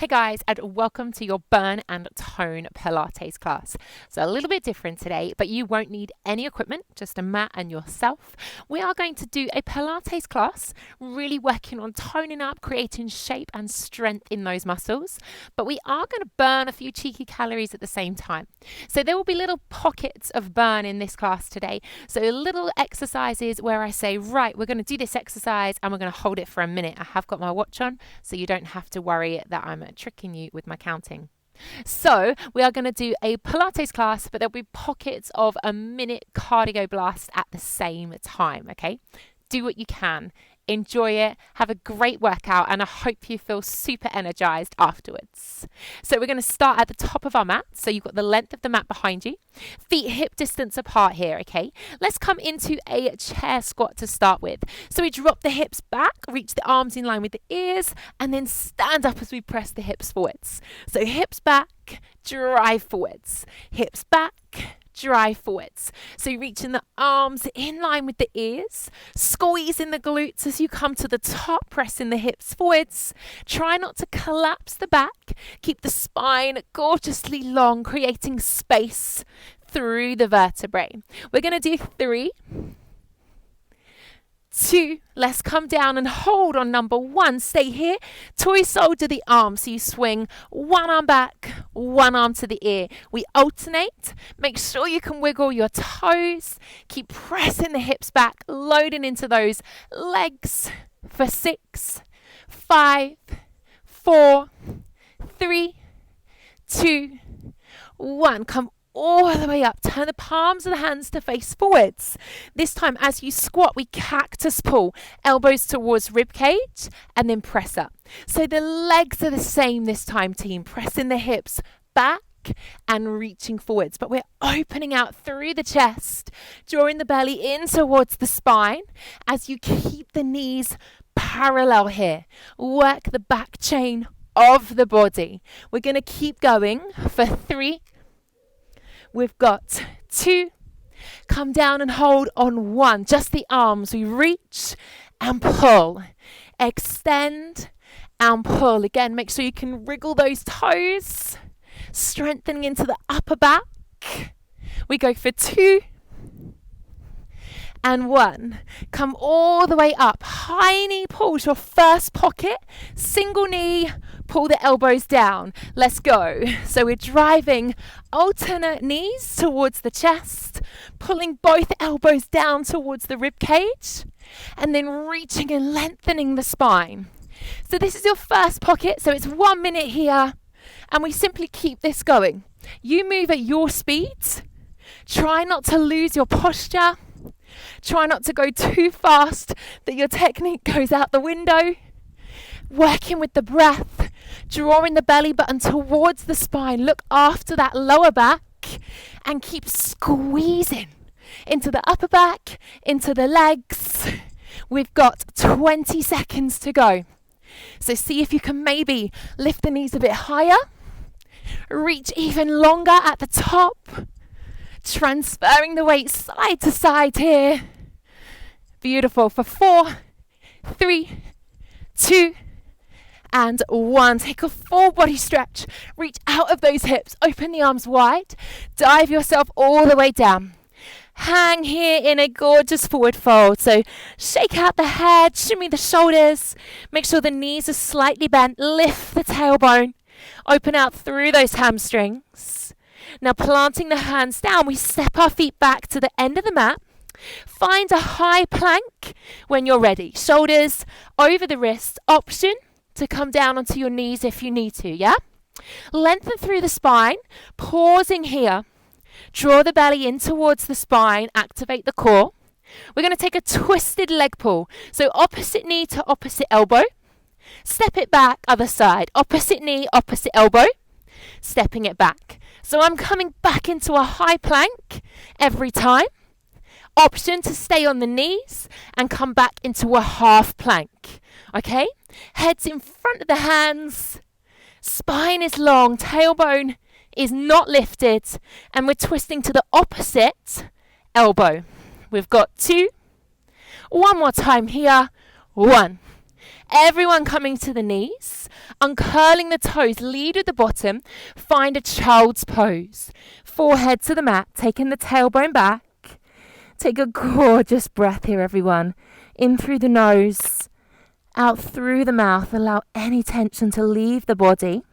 guys, and welcome to your Burn and Tone Pilates class. So a little bit different today, but you won't need any equipment, just a mat and yourself. We are going to do a Pilates class, really working on toning up, creating shape and strength in those muscles. But we are going to burn a few cheeky calories at the same time. So there will be little pockets of burn in this class today. So little exercises where I say, right, we're going to do this exercise and we're going to hold it for a minute. I have got my watch on, so you don't have to worry that I'm tricking you with my counting. So we are going to do a Pilates class, but there'll be pockets of a minute cardio blast at the same time, okay? Do what you can. Enjoy it, have a great workout, and I hope you feel super energized afterwards. So we're going to start at the top of our mat. So you've got the length of the mat behind you, feet hip distance apart here, okay? Let's come into a chair squat to start with. So we drop the hips back, reach the arms in line with the ears, and then stand up as we press the hips forwards. So hips back, drive forwards, hips back, drive forwards. So you're reaching the arms in line with the ears, squeezing the glutes as you come to the top, pressing the hips forwards. Try not to collapse the back. Keep the spine gorgeously long, creating space through the vertebrae. We're going to do 3, 2, let's come down and hold on number 1. Stay here, toy soldier the arm. So you swing one arm back, one arm to the ear. We alternate. Make sure you can wiggle your toes. Keep pressing the hips back, loading into those legs for 6, 5, 4, 3, 2, 1. Come all the way up. Turn the palms of the hands to face forwards. This time as you squat, we cactus pull. Elbows towards rib cage and then press up. So the legs are the same this time, team. Pressing the hips back and reaching forwards. But we're opening out through the chest, drawing the belly in towards the spine as you keep the knees parallel here. Work the back chain of the body. We're going to keep going for 3. We've got 2, come down and hold on 1, just the arms. We reach and pull, extend and pull. Again, make sure you can wriggle those toes, strengthening into the upper back. We go for 2 and 1. Come all the way up. High knee pulls your first pocket. Single knee, pull the elbows down. Let's go. So we're driving alternate knees towards the chest, pulling both elbows down towards the rib cage, and then reaching and lengthening the spine. So this is your first pocket. So it's 1 minute here, and we simply keep this going. You move at your speed. Try not to lose your posture. Try not to go too fast that your technique goes out the window. Working with the breath, drawing the belly button towards the spine. Look after that lower back and keep squeezing into the upper back, into the legs. We've got 20 seconds to go. So see if you can maybe lift the knees a bit higher. Reach even longer at the top. Transferring the weight side to side here. Beautiful. For 4, 3, 2, and 1. Take a full body stretch. Reach out of those hips. Open the arms wide. Dive yourself all the way down. Hang here in a gorgeous forward fold. So shake out the head, shimmy the shoulders. Make sure the knees are slightly bent. Lift the tailbone. Open out through those hamstrings. Now planting the hands down, we step our feet back to the end of the mat. Find a high plank when you're ready. Shoulders over the wrists. Option to come down onto your knees if you need to, yeah? Lengthen through the spine. Pausing here. Draw the belly in towards the spine. Activate the core. We're going to take a twisted leg pull. So opposite knee to opposite elbow. Step it back, other side. Opposite knee, opposite elbow. Stepping it back. So I'm coming back into a high plank every time. Option to stay on the knees and come back into a half plank. Okay? Head's in front of the hands. Spine is long. Tailbone is not lifted. And we're twisting to the opposite elbow. We've got 2. One more time here. 1. Everyone coming to the knees, uncurling the toes, lead with the bottom, find a child's pose. Forehead to the mat, taking the tailbone back. Take a gorgeous breath here, everyone. In through the nose, out through the mouth. Allow any tension to leave the body.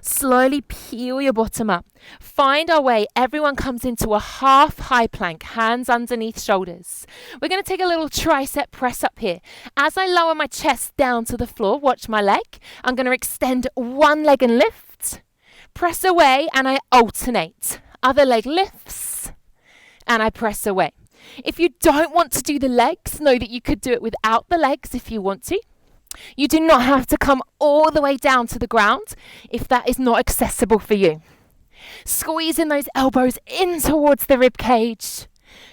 Slowly peel your bottom up. Find our way. Everyone comes into a half high plank, hands underneath shoulders. We're going to take a little tricep press up here. As I lower my chest down to the floor, watch my leg. I'm going to extend one leg and lift. Press away and I alternate. Other leg lifts and I press away. If you don't want to do the legs, know that you could do it without the legs if you want to. You do not have to come all the way down to the ground if that is not accessible for you. Squeezing those elbows in towards the rib cage.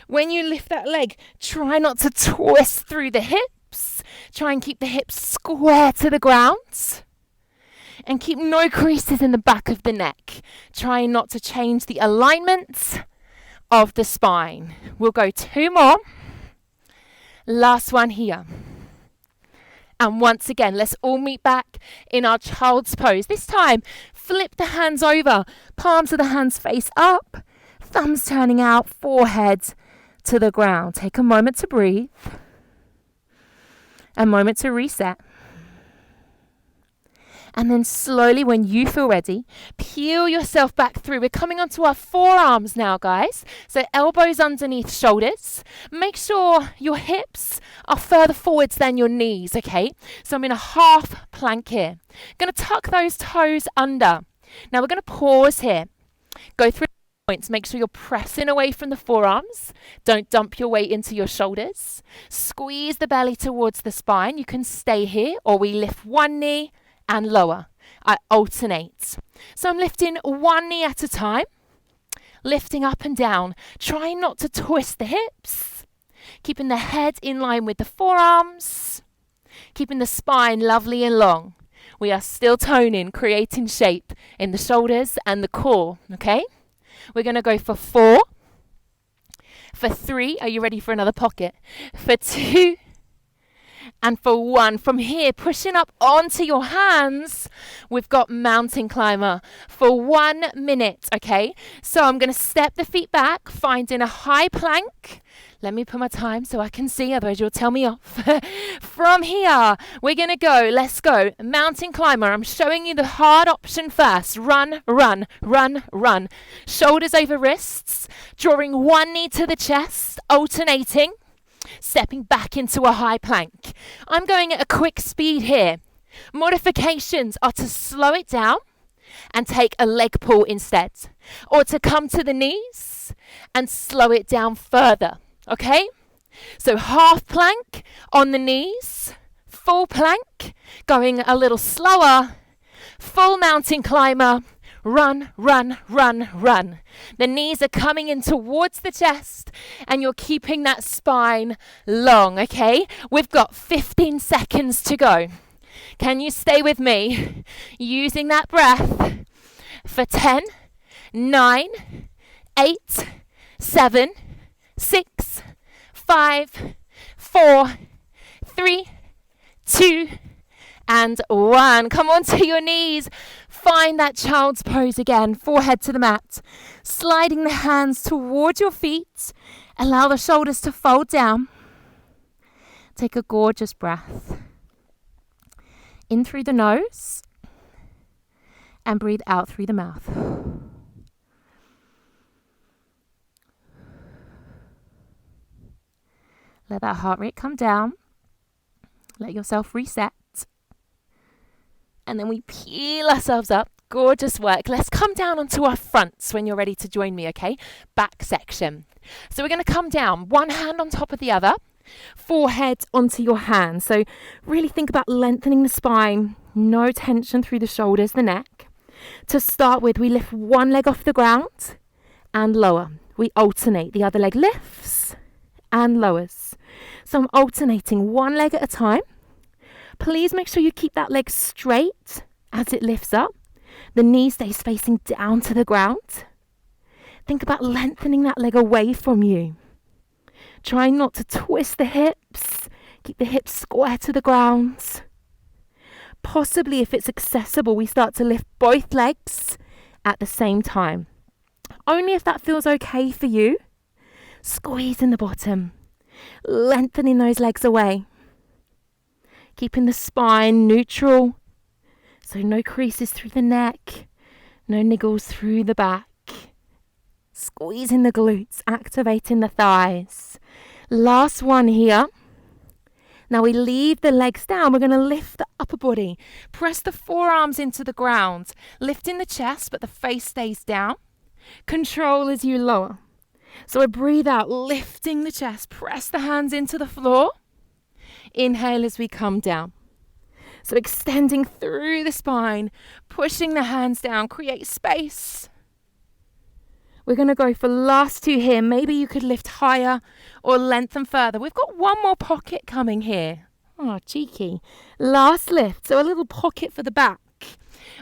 When you lift that leg, try not to twist through the hips. Try and keep the hips square to the ground. And keep no creases in the back of the neck. Trying not to change the alignment of the spine. We'll go 2 more. Last one here. And once again, let's all meet back in our child's pose. This time, flip the hands over. Palms of the hands face up. Thumbs turning out, forehead to the ground. Take a moment to breathe. A moment to reset. And then slowly, when you feel ready, peel yourself back through. We're coming onto our forearms now, guys. So elbows underneath shoulders. Make sure your hips are further forwards than your knees, okay? So I'm in a half plank here. Going to tuck those toes under. Now we're going to pause here. Go through points. Make sure you're pressing away from the forearms. Don't dump your weight into your shoulders. Squeeze the belly towards the spine. You can stay here or we lift one knee and lower. I alternate. So I'm lifting one knee at a time, lifting up and down, trying not to twist the hips, keeping the head in line with the forearms, keeping the spine lovely and long. We are still toning, creating shape in the shoulders and the core, okay? We're going to go for 4, for 3, are you ready for another pocket? For 2, and for 1. From here, pushing up onto your hands, we've got mountain climber for 1 minute, okay? So I'm going to step the feet back, finding a high plank. Let me put my time so I can see, otherwise you'll tell me off. From here, we're going to go, let's go, mountain climber. I'm showing you the hard option first. Run, run, run, run. Shoulders over wrists, drawing one knee to the chest, alternating. Stepping back into a high plank. I'm going at a quick speed here. Modifications are to slow it down and take a leg pull instead. Or to come to the knees and slow it down further. Okay? So half plank on the knees. Full plank. Going a little slower. Full mountain climber. Run, run, run, run. The knees are coming in towards the chest and you're keeping that spine long, okay? We've got 15 seconds to go. Can you stay with me? Using that breath for 10, 9, 8, 7, 6, 5, 4, 3, 2, and 1. Come onto your knees. Find that child's pose again. Forehead to the mat. Sliding the hands towards your feet. Allow the shoulders to fold down. Take a gorgeous breath. In through the nose. And breathe out through the mouth. Let that heart rate come down. Let yourself reset. And then we peel ourselves up. Gorgeous work. Let's come down onto our fronts when you're ready to join me, okay? Back section. So we're going to come down, one hand on top of the other, forehead onto your hand. So really think about lengthening the spine, no tension through the shoulders, the neck. To start with, we lift one leg off the ground and lower. We alternate. The other leg lifts and lowers. So I'm alternating one leg at a time. Please make sure you keep that leg straight as it lifts up. The knee stays facing down to the ground. Think about lengthening that leg away from you. Try not to twist the hips. Keep the hips square to the ground. Possibly, if it's accessible, we start to lift both legs at the same time. Only if that feels okay for you. Squeeze in the bottom. Lengthening those legs away. Keeping the spine neutral. So no creases through the neck. No niggles through the back. Squeezing the glutes, activating the thighs. Last one here. Now we leave the legs down. We're going to lift the upper body. Press the forearms into the ground. Lifting the chest, but the face stays down. Control as you lower. So I breathe out, lifting the chest. Press the hands into the floor. Inhale as we come down. So extending through the spine, pushing the hands down, create space. We're going to go for last two here. Maybe you could lift higher or lengthen further. We've got one more pocket coming here. Oh, cheeky. Last lift, so a little pocket for the back.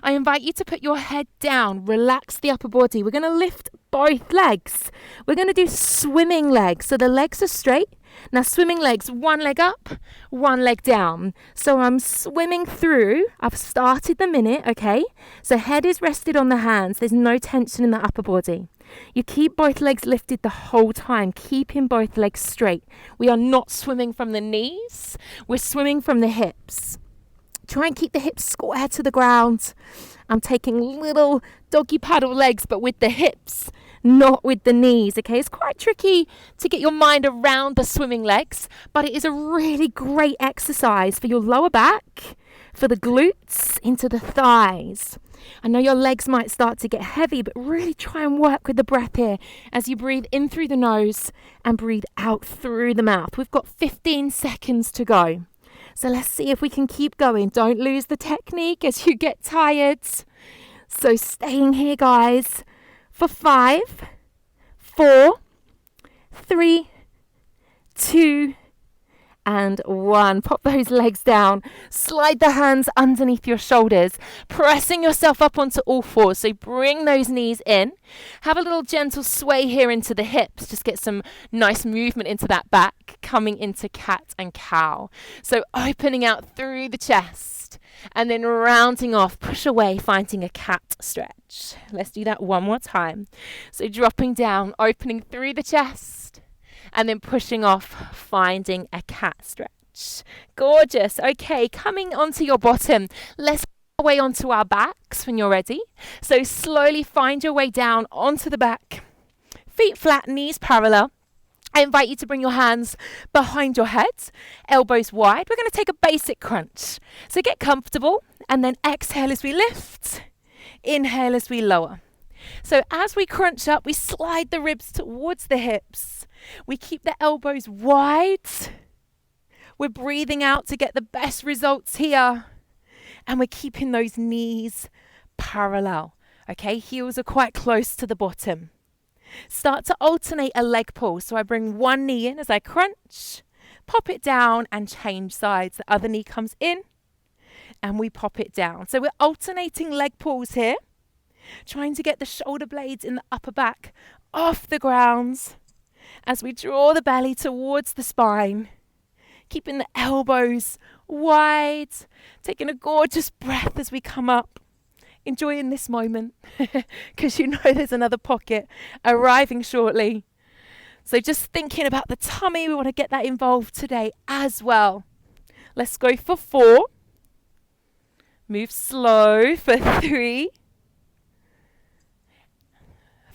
I invite you to put your head down, relax the upper body. We're going to lift both legs. We're going to do swimming legs. So the legs are straight. Now swimming legs, one leg up, one leg down. So I'm swimming through. I've started the minute, okay? So head is rested on the hands. There's no tension in the upper body. You keep both legs lifted the whole time, keeping both legs straight. We are not swimming from the knees. We're swimming from the hips. Try and keep the hips square to the ground. I'm taking little doggy paddle legs, but with the hips, not with the knees, okay? It's quite tricky to get your mind around the swimming legs, but it is a really great exercise for your lower back, for the glutes, into the thighs. I know your legs might start to get heavy, but really try and work with the breath here as you breathe in through the nose and breathe out through the mouth. We've got 15 seconds to go. So let's see if we can keep going. Don't lose the technique as you get tired. So staying here, guys, for 5, 4, 3, 2, and 1. Pop those legs down. Slide the hands underneath your shoulders, pressing yourself up onto all fours. So bring those knees in. Have a little gentle sway here into the hips. Just get some nice movement into that back, coming into cat and cow. So opening out through the chest and then rounding off, push away, finding a cat stretch. Let's do that one more time. So dropping down, opening through the chest, and then pushing off, finding a cat stretch. Gorgeous. Okay, coming onto your bottom. Let's go away onto our backs when you're ready. So slowly find your way down onto the back. Feet flat, knees parallel. I invite you to bring your hands behind your head, elbows wide. We're going to take a basic crunch. So get comfortable and then exhale as we lift. Inhale as we lower. So as we crunch up, we slide the ribs towards the hips. We keep the elbows wide. We're breathing out to get the best results here. And we're keeping those knees parallel. Okay, heels are quite close to the bottom. Start to alternate a leg pull. So I bring one knee in as I crunch, pop it down and change sides. The other knee comes in and we pop it down. So we're alternating leg pulls here, trying to get the shoulder blades in the upper back off the ground as we draw the belly towards the spine, keeping the elbows wide, taking a gorgeous breath as we come up. Enjoying this moment because you know there's another pocket arriving shortly. So just thinking about the tummy, we want to get that involved today as well. Let's go for 4. Move slow for 3.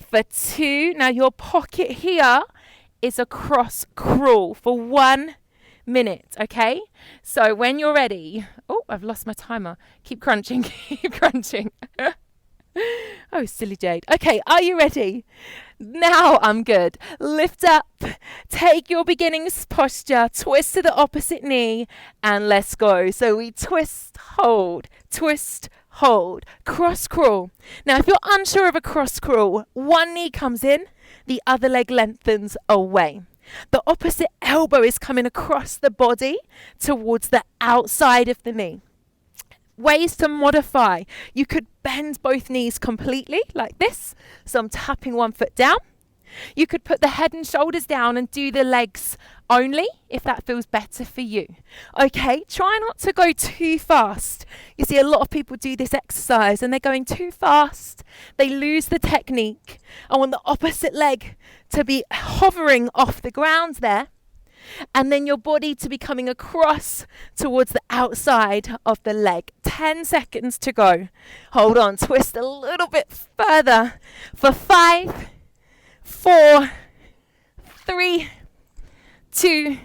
For 2. Now your pocket here is a cross crawl for 1 minute, okay? So when you're ready, oh, I've lost my timer. Keep crunching, keep crunching. Oh, silly Jade. Okay, are you ready? Now I'm good. Lift up, take your beginning posture, twist to the opposite knee, and let's go. So we twist, hold, cross crawl. Now, if you're unsure of a cross crawl, one knee comes in, the other leg lengthens away. The opposite elbow is coming across the body towards the outside of the knee. Ways to modify. You could bend both knees completely like this. So I'm tapping one foot down. You could put the head and shoulders down and do the legs only if that feels better for you. Okay, try not to go too fast. You see a lot of people do this exercise and they're going too fast. They lose the technique. I want the opposite leg to be hovering off the ground there, and then your body to be coming across towards the outside of the leg. 10 seconds to go. Hold on, twist a little bit further for 5, 4, 3, 2,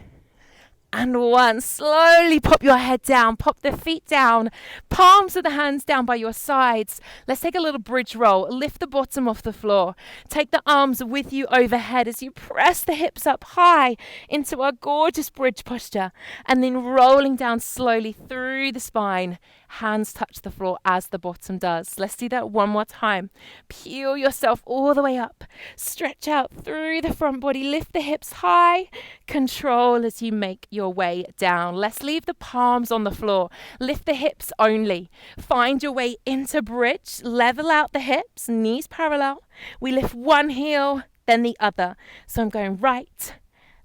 and 1. Slowly pop your head down, pop the feet down, palms of the hands down by your sides. Let's take a little bridge roll. Lift the bottom off the floor. Take the arms with you overhead as you press the hips up high into our gorgeous bridge posture, and then rolling down slowly through the spine. Hands touch the floor as the bottom does. Let's do that one more time. Peel yourself all the way up. Stretch out through the front body. Lift the hips high. Control as you make your way down. Let's leave the palms on the floor. Lift the hips only. Find your way into bridge. Level out the hips. Knees parallel. We lift one heel, then the other. So I'm going right,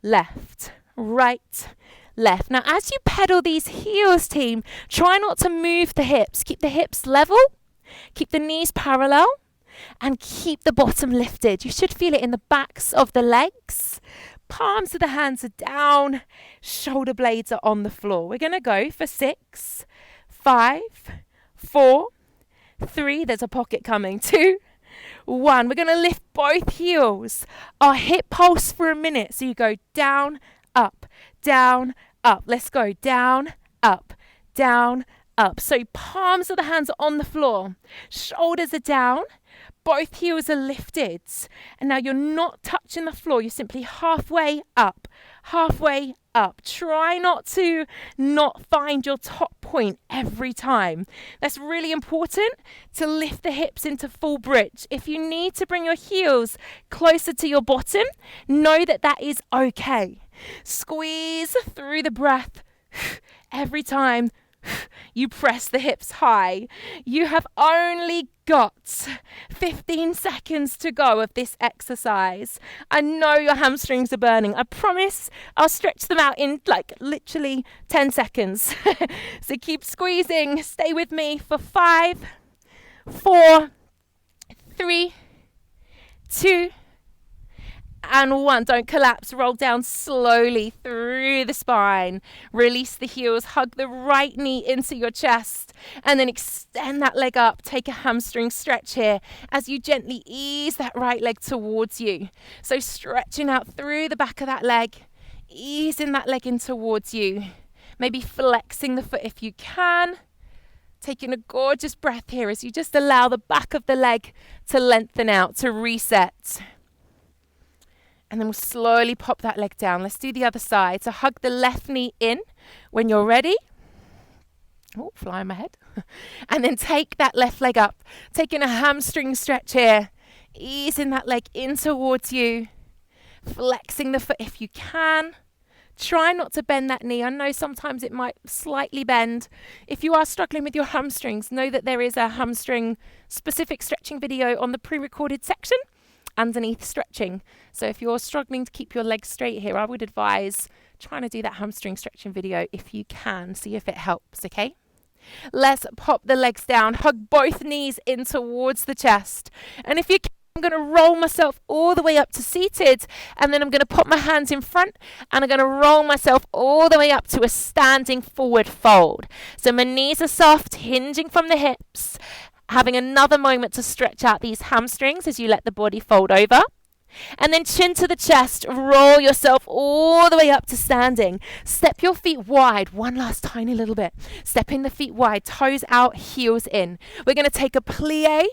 left, right, left. Now, as you pedal these heels, team, try not to move the hips. Keep the hips level, keep the knees parallel, and keep the bottom lifted. You should feel it in the backs of the legs. Palms of the hands are down, shoulder blades are on the floor. We're going to go for 6, 5, 4, 3, there's a pocket coming, 2, 1. We're going to lift both heels. Our hip pulse for a minute. So you go down, up, down, up. Let's go down, up, down, up. So palms of the hands are on the floor. Shoulders are down. Both heels are lifted. And now you're not touching the floor. You're simply halfway up, halfway up. Try not to not find your top point every time. That's really important to lift the hips into full bridge. If you need to bring your heels closer to your bottom, know that that is okay. Squeeze through the breath every time you press the hips high. You have only got 15 seconds to go of this exercise. I know your hamstrings are burning. I promise I'll stretch them out in literally 10 seconds. So keep squeezing. Stay with me for 5, 4, 3, 2, and 1. Don't collapse. Roll down slowly through the spine. Release the heels. Hug the right knee into your chest. And then extend that leg up. Take a hamstring stretch here as you gently ease that right leg towards you. So stretching out through the back of that leg. Easing that leg in towards you. Maybe flexing the foot if you can. Taking a gorgeous breath here as you just allow the back of the leg to lengthen out, to reset. And then we'll slowly pop that leg down. Let's do the other side. So hug the left knee in when you're ready. Oh, fly on my head. And then take that left leg up. Taking a hamstring stretch here. Easing that leg in towards you. Flexing the foot if you can. Try not to bend that knee. I know sometimes it might slightly bend. If you are struggling with your hamstrings, know that there is a hamstring specific stretching video on the pre-recorded section underneath stretching. So if you're struggling to keep your legs straight here, I would advise trying to do that hamstring stretching video if you can. See if it helps, okay? Let's pop the legs down. Hug both knees in towards the chest. And if you can, I'm going to roll myself all the way up to seated, and then I'm going to put my hands in front and I'm going to roll myself all the way up to a standing forward fold. So my knees are soft, hinging from the hips. Having another moment to stretch out these hamstrings as you let the body fold over. And then chin to the chest, roll yourself all the way up to standing. Step your feet wide, one last tiny little bit. Stepping the feet wide, toes out, heels in. We're going to take a plie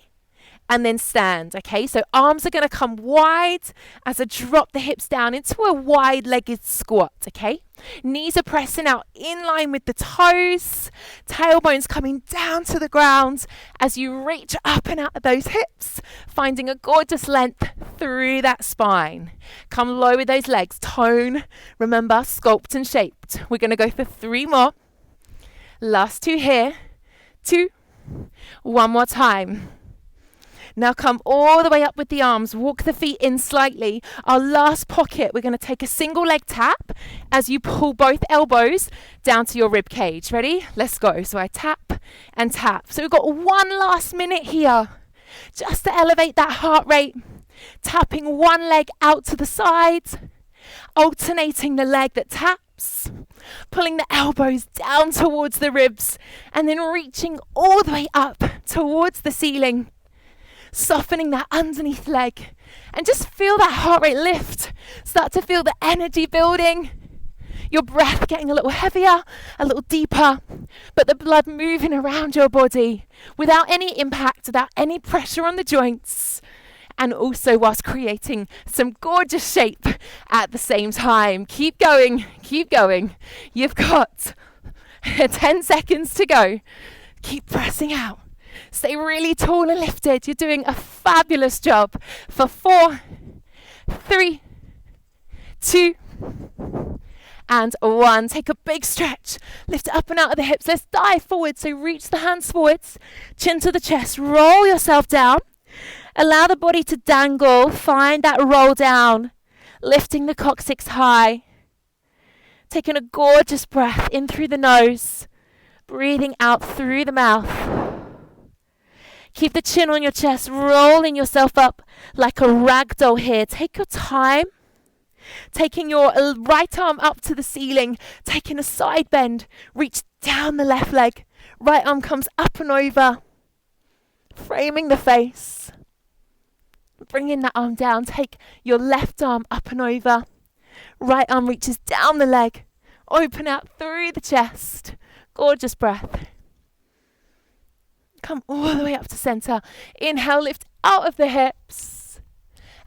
and then stand, okay? So arms are going to come wide as I drop the hips down into a wide-legged squat, okay? Knees are pressing out in line with the toes. Tailbones coming down to the ground as you reach up and out of those hips, finding a gorgeous length through that spine. Come low with those legs. Tone, remember, sculpt and shaped. We're going to go for 3 more. Last 2 here. 2. One more time. Now come all the way up with the arms. Walk the feet in slightly. Our last pocket, we're going to take a single leg tap as you pull both elbows down to your rib cage. Ready? Let's go. So I tap and tap. So we've got 1 last minute here just to elevate that heart rate. Tapping one leg out to the side, alternating the leg that taps, pulling the elbows down towards the ribs, and then reaching all the way up towards the ceiling, softening that underneath leg, and just feel that heart rate lift. Start to feel the energy building, your breath getting a little heavier, a little deeper, but the blood moving around your body without any impact, without any pressure on the joints, and also whilst creating some gorgeous shape at the same time. Keep going, keep going. You've got 10 seconds to go. Keep pressing out. Stay really tall and lifted. You're doing a fabulous job. For 4, 3, 2, and 1. Take a big stretch. Lift it up and out of the hips. Let's dive forward. So reach the hands forwards, chin to the chest. Roll yourself down. Allow the body to dangle. Find that roll down. Lifting the coccyx high. Taking a gorgeous breath in through the nose. Breathing out through the mouth. Keep the chin on your chest. Rolling yourself up like a ragdoll here. Take your time. Taking your right arm up to the ceiling. Taking a side bend. Reach down the left leg. Right arm comes up and over. Framing the face. Bringing that arm down. Take your left arm up and over. Right arm reaches down the leg. Open out through the chest. Gorgeous breath. Come all the way up to center. Inhale, lift out of the hips.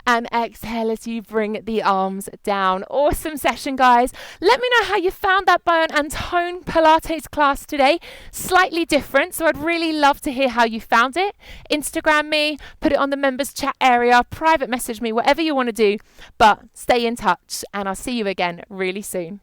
And exhale as you bring the arms down. Awesome session, guys. Let me know how you found that Burn and Tone Pilates class today. Slightly different, so I'd really love to hear how you found it. Instagram me, put it on the members chat area, private message me, whatever you want to do. But stay in touch, and I'll see you again really soon.